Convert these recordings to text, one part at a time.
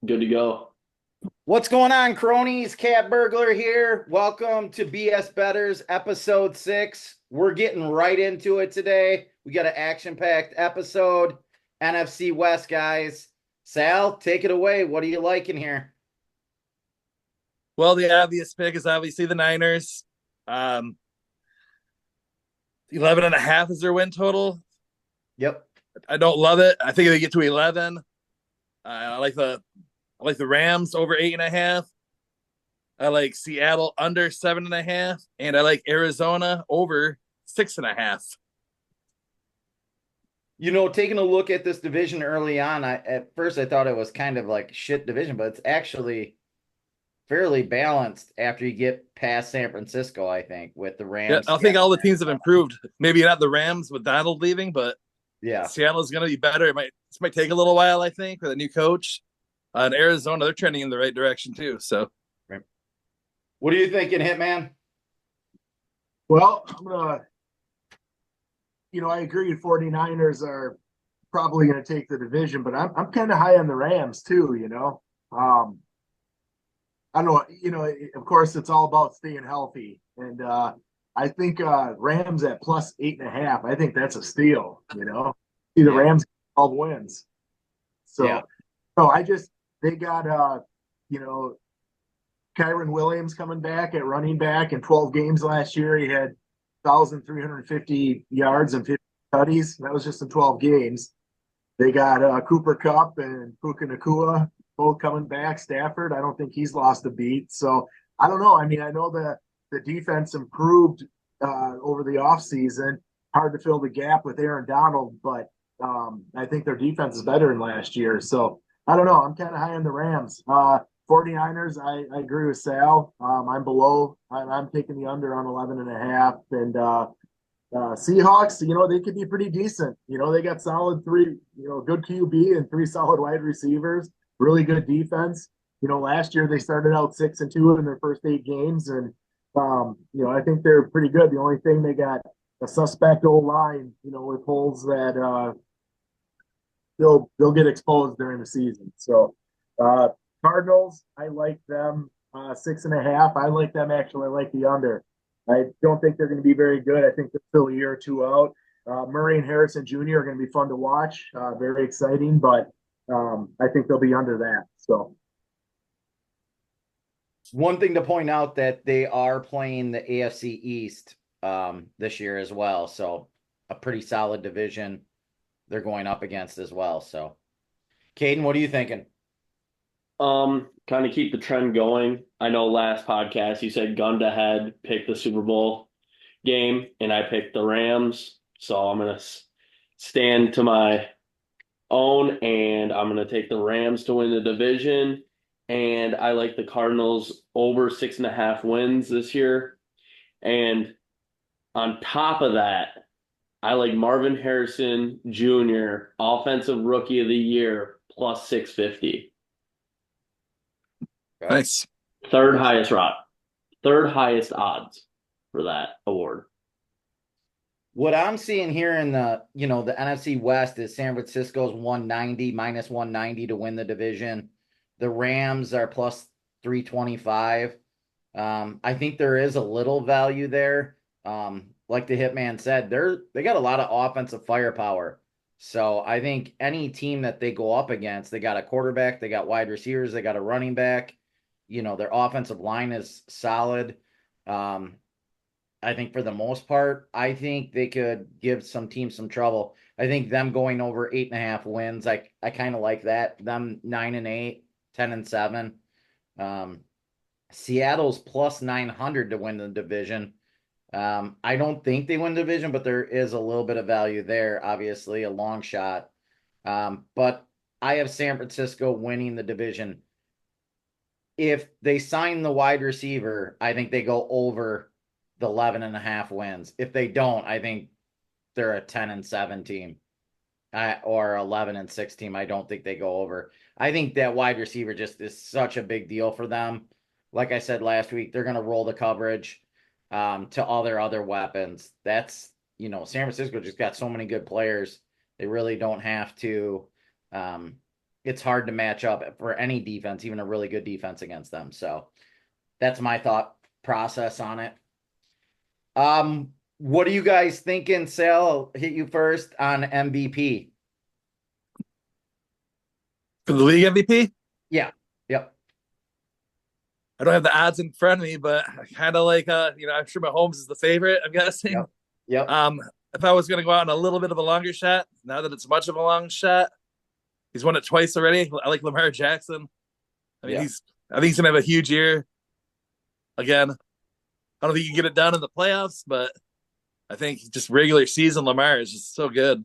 Good to go. What's going on, cronies? Cat Burglar here. Welcome to BS Bettors, episode 6. We're getting right into it today. We got an action-packed episode. NFC West, guys. Sal, take it away. What are you liking here? Well, the obvious pick is obviously the Niners. 11 and a half is their win total. Yep. I don't love it. I think they get to 11. I like the Rams over 8.5. I like Seattle under 7.5, and I like Arizona over 6.5. Taking a look at this division early on, at first I thought it was kind of like shit division, but it's actually fairly balanced after you get past San Francisco, I think, with the Yeah, Rams. I think all the teams have improved. Maybe not the Rams with Donald leaving, but Yeah. Seattle's going to be better. This might take a little while, I think, with a new coach. And Arizona, they're trending in the right direction too. So, Right. What are you thinking, Hitman? Well, I agree 49ers are probably going to take the division, but I'm kind of high on the Rams too. I don't know, of course it's all about staying healthy. And I think Rams at plus 8.5, I think that's a steal. See the Rams 12 wins. So, Yeah. they got, Kyron Williams coming back at running back in 12 games last year. He had 1,350 yards and 50 tutties. That was just in 12 games. They got Cooper Kupp and Puka Nakua both coming back. Stafford, I don't think he's lost a beat. So I don't know. I mean, I know the defense improved over the offseason. Hard to fill the gap with Aaron Donald, but I think their defense is better than last year. So I don't know. I'm kind of high on the Rams. 49ers, I agree with Sal. I'm below. I'm taking the under on 11 and a half. And Seahawks, they could be pretty decent. They got solid three, good QB and three solid wide receivers, really good defense. Last year they started out 6-2 in their first 8 games. And, I think they're pretty good. The only thing, they got a suspect old line, with holes that they'll get exposed during the season. So, Cardinals, I like them 6.5. I like them actually. I like the under. I don't think they're going to be very good. I think they're still a year or two out. Murray and Harrison Jr. are going to be fun to watch. Very exciting, but I think they'll be under that. So, one thing to point out that they are playing the AFC East this year as well. So a pretty solid division they're going up against as well. So, Caden, what are you thinking? Kind of keep the trend going. I know last podcast you said gun to head, pick the Super Bowl game, and I picked the Rams. So I'm gonna stand to my own, and I'm gonna take the Rams to win the division. And I like the Cardinals over 6.5 wins this year. And on top of that, I like Marvin Harrison Jr., Offensive Rookie of the Year, plus 650. nice. Third highest third highest odds for that award. What I'm seeing here in the NFC West is San Francisco's 190 minus 190 to win the division. The Rams are plus 325. I think there is a little value there. Like the Hitman said, they got a lot of offensive firepower. So I think any team that they go up against, they got a quarterback, they got wide receivers, they got a running back. Their offensive line is solid. I think for the most part, I think they could give some teams some trouble. I think them going over 8.5 wins, I kind of like that. Them 9-8, 10-7. Seattle's plus 900 to win the division. I don't think they win the division, but there is a little bit of value there, obviously, a long shot. But I have San Francisco winning the division. If they sign the wide receiver, I think they go over the 11.5 wins. If they don't, I think they're a 10-7 team or 11-6 team. I don't think they go over. I think that wide receiver just is such a big deal for them. Like I said last week, they're going to roll the coverage to all their other weapons. That's, San Francisco just got so many good players. They really don't have to, it's hard to match up for any defense, even a really good defense against them. So that's my thought process on it. What are you guys thinking, Sal? I'll hit you first on MVP. For the league MVP? Yeah. Yep. I don't have the odds in front of me, but I kind of like, I'm sure Mahomes is the favorite, I'm guessing. Yep. Yep. If I was going to go out on a little bit of a longer shot, now that it's much of a long shot, he's won it twice already. I like Lamar Jackson. I mean, I think he's going to have a huge year. Again, I don't think you can get it done in the playoffs, but I think just regular season Lamar is just so good.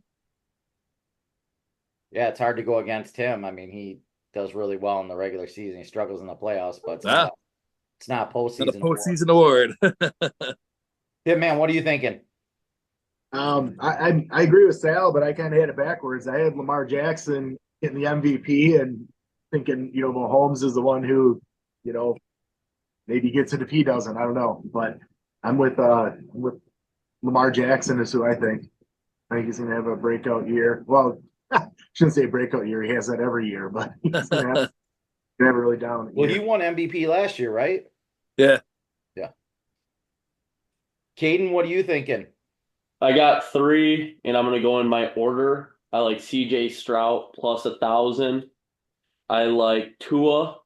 Yeah, it's hard to go against him. I mean, he does really well in the regular season. He struggles in the playoffs, but it's not postseason. Not a postseason award. Yeah, man, what are you thinking? I agree with Sal, but I kind of had it backwards. I had Lamar Jackson getting the MVP and thinking, Mahomes is the one who, maybe gets it if he doesn't. I don't know, but I'm with Lamar Jackson is who I think. I think he's going to have a breakout year. Well, shouldn't say breakout year. He has that every year, but he's going to have a really down. Well, he won MVP last year, right? Yeah. Yeah. Caden, what are you thinking? I got 3, and I'm going to go in my order. I like CJ Stroud plus 1,000. I like Tua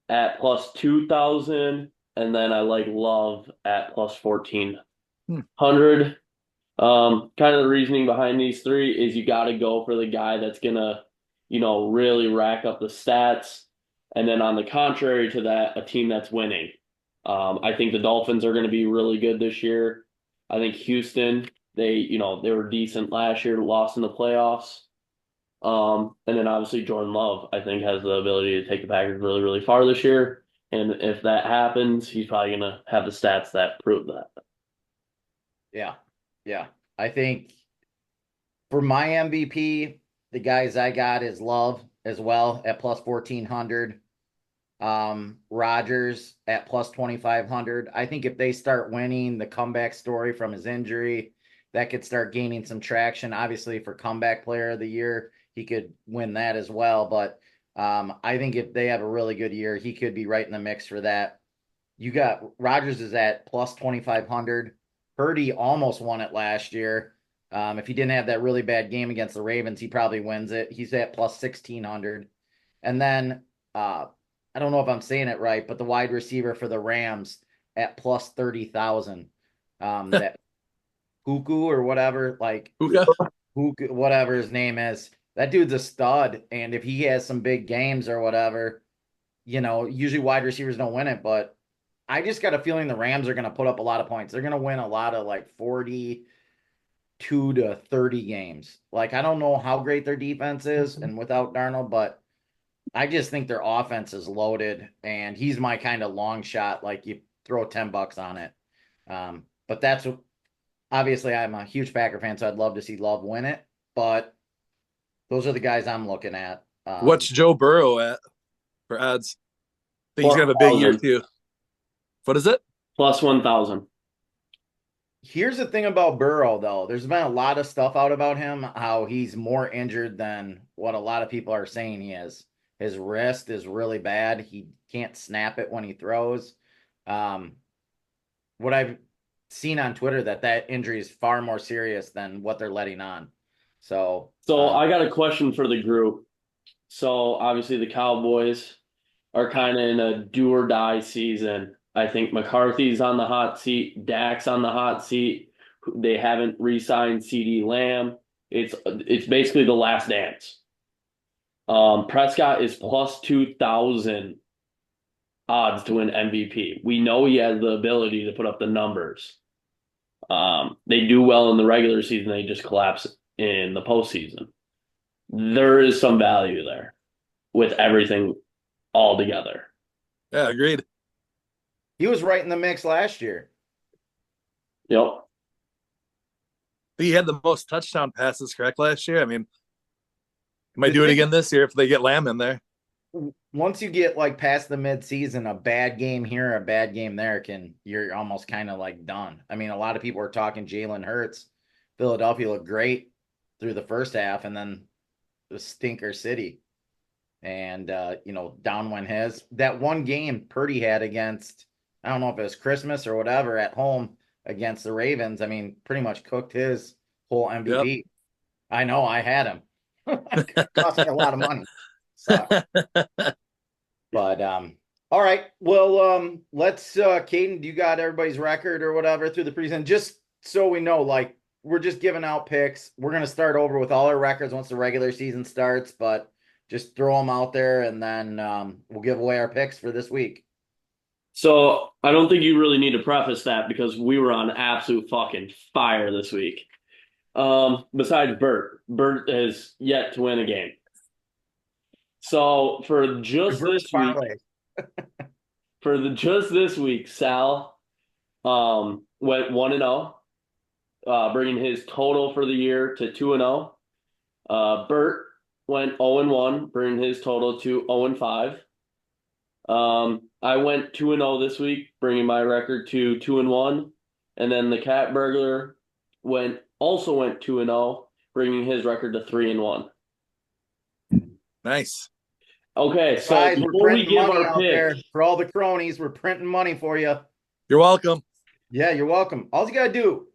at plus 2,000, and then I like Love at plus 1,400. Kind of the reasoning behind these 3 is you got to go for the guy that's gonna, really rack up the stats, and then on the contrary to that, a team that's winning. I think the Dolphins are going to be really good this year. I think Houston, they were decent last year, lost in the playoffs. And then obviously Jordan Love, I think, has the ability to take the Packers really, really far this year. And if that happens, he's probably going to have the stats that prove that. Yeah. Yeah. I think for my MVP, the guys I got is Love as well at plus 1,400. Rodgers at plus 2,500. I think if they start winning, the comeback story from his injury, that could start gaining some traction. Obviously, for comeback player of the year, he could win that as well. But I think if they have a really good year, he could be right in the mix for that. You got Rodgers is at plus 2,500. Purdy almost won it last year. If he didn't have that really bad game against the Ravens, he probably wins it. He's at plus 1,600. And then I don't know if I'm saying it right, but the wide receiver for the Rams at plus 30,000. That Huku or whatever, Huku, whatever his name is. That dude's a stud. And if he has some big games or whatever, usually wide receivers don't win it, but I just got a feeling the Rams are going to put up a lot of points. They're going to win a lot of 42 to 30 games. I don't know how great their defense is and without Darnold, but I just think their offense is loaded, and he's my kind of long shot. You throw $10 on it. But that's obviously I'm a huge Packer fan, so I'd love to see Love win it. But those are the guys I'm looking at. What's Joe Burrow at for odds? I think he's gonna have a big year too. What is it? Plus 1,000. Here's the thing about Burrow, though. There's been a lot of stuff out about him, how he's more injured than what a lot of people are saying he is. His wrist is really bad. He can't snap it when he throws. What I've seen on Twitter that injury is far more serious than what they're letting on. So I got a question for the group. So obviously the Cowboys are kind of in a do or die season. I think McCarthy's on the hot seat. Dak's on the hot seat. They haven't re-signed CeeDee Lamb. It's basically the last dance. Prescott is plus 2,000 odds to win MVP. We know he has the ability to put up the numbers. They do well in the regular season. They just collapse in the postseason. There is some value there with everything all together. Yeah, agreed. He was right in the mix last year. Yep. He had the most touchdown passes, correct, last year? I mean, he might do it again this year if they get Lamb in there. Once you get past the midseason, a bad game here, a bad game there, you're almost kind of done. I mean, a lot of people are talking Jalen Hurts. Philadelphia looked great through the first half, and then the stinker city. and down went his. That one game Purdy had against, I don't know if it was Christmas or whatever, at home against the Ravens. I mean, pretty much cooked his whole Yep. MVP. I know, I had him. It cost me a lot of money. Sucks. But all right. Well, let's Caden, do you got everybody's record or whatever through the preseason? Just so we know, like, we're just giving out picks. We're gonna start over with all our records once the regular season starts, but just throw them out there, and then we'll give away our picks for this week. So I don't think you really need to preface that because we were on absolute fucking fire this week. Besides Bert has yet to win a game. So for just Reverse this week, parlay. just this week, Sal went 1-0, bringing his total for the year to 2-0. Bert went 0-1, bringing his total to 0-5. I went 2-0 this week, bringing my record to 2-1, and then the Cat Burglar also went 2-0, bringing his record to 3-1. Nice. Okay, so Guys, we're before we printing give money our out there picks, for all the cronies. We're printing money for you. You're welcome. Yeah, you're welcome. All you gotta do,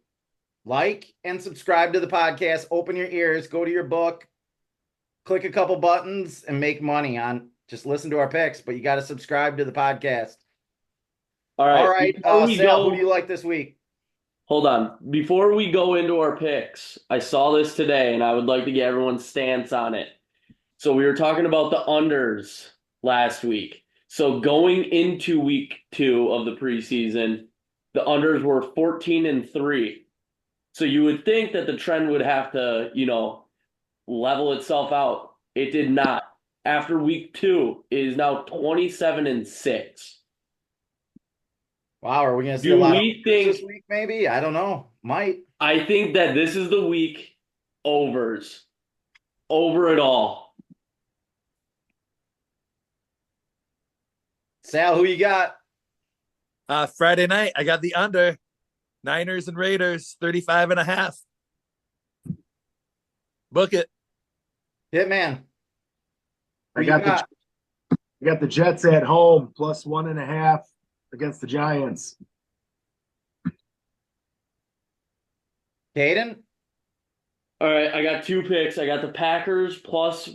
like and subscribe to the podcast. Open your ears, go to your book, click a couple buttons, and make money on. Just listen to our picks, but you got to subscribe to the podcast. all right, Sal, who do you like this week? hold on. Before we go into our picks, I saw this today, and I would like to get everyone's stance on it. So we were talking about the unders last week. So going into week 2 of the preseason, the unders were 14-3. So you would think that the trend would have to, level itself out. It did not. After week 2, it is now 27-6. Wow, are we going to see Do a lot of we think this week? Maybe, I don't know. Might. I think that this is the week overs. Over it all. Sal, who you got? Friday night, I got the under. Niners and Raiders, 35.5. Book it. Hitman. I got the Jets at home plus 1.5 against the Giants. Caden? All right, I got 2 picks. I got the Packers plus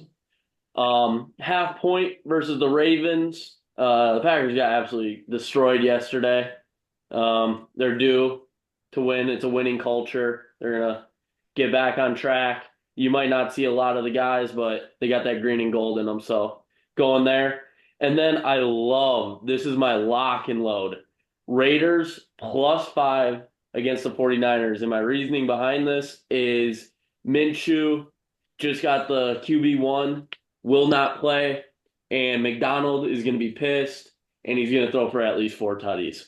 half point versus the Ravens. The Packers got absolutely destroyed yesterday. They're due to win. It's a winning culture. They're gonna get back on track. You might not see a lot of the guys, but they got that green and gold in them. So going there. And then this is my lock and load. Raiders plus 5 against the 49ers. And my reasoning behind this is Minshew just got the QB1, will not play, and McDonald is going to be pissed, and he's going to throw for at least 4 tutties.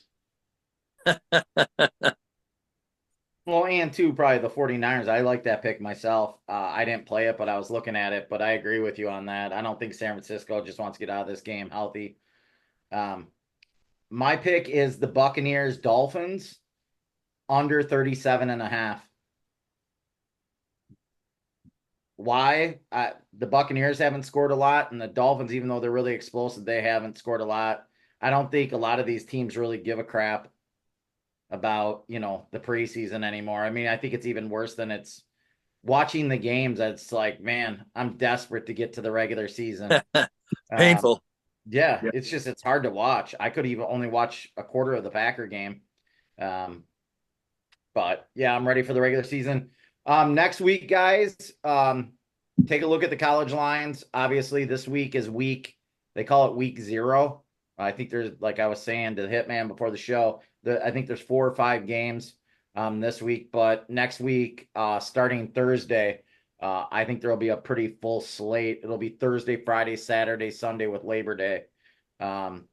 Well, and two, probably the 49ers. I like that pick myself. I didn't play it, but I was looking at it, but I agree with you on that. I don't think San Francisco just wants to get out of this game healthy. My pick is the Buccaneers Dolphins under 37.5. Why? The Buccaneers haven't scored a lot, and the Dolphins, even though they're really explosive, they haven't scored a lot. I don't think a lot of these teams really give a crap about, the preseason anymore. I mean, I think it's even worse than it's watching the games. It's like, man, I'm desperate to get to the regular season. Painful. Yeah, it's hard to watch. I could even only watch a quarter of the Packer game. But yeah, I'm ready for the regular season. Next week, guys, take a look at the college lines. Obviously, this week is they call it week 0. I think there's, like I was saying to Hitman before the show, I think there's 4 or 5 games this week, but next week, starting Thursday, I think there'll be a pretty full slate. It'll be Thursday, Friday, Saturday, Sunday with Labor Day.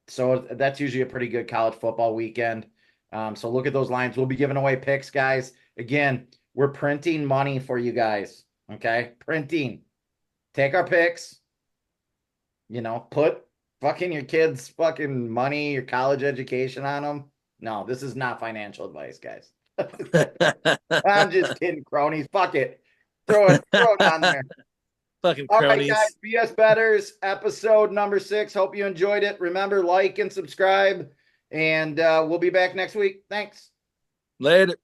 So that's usually a pretty good college football weekend. So look at those lines. We'll be giving away picks, guys. Again, we're printing money for you guys. Okay? Printing. Take our picks. Put fucking your kids' fucking money, your college education on them. No, this is not financial advice, guys. I'm just kidding, cronies. Fuck it. Throw it on there. Fucking All right, cronies. guys. BS Bettors, episode number 6. Hope you enjoyed it. Remember, like and subscribe. And we'll be back next week. Thanks. Later.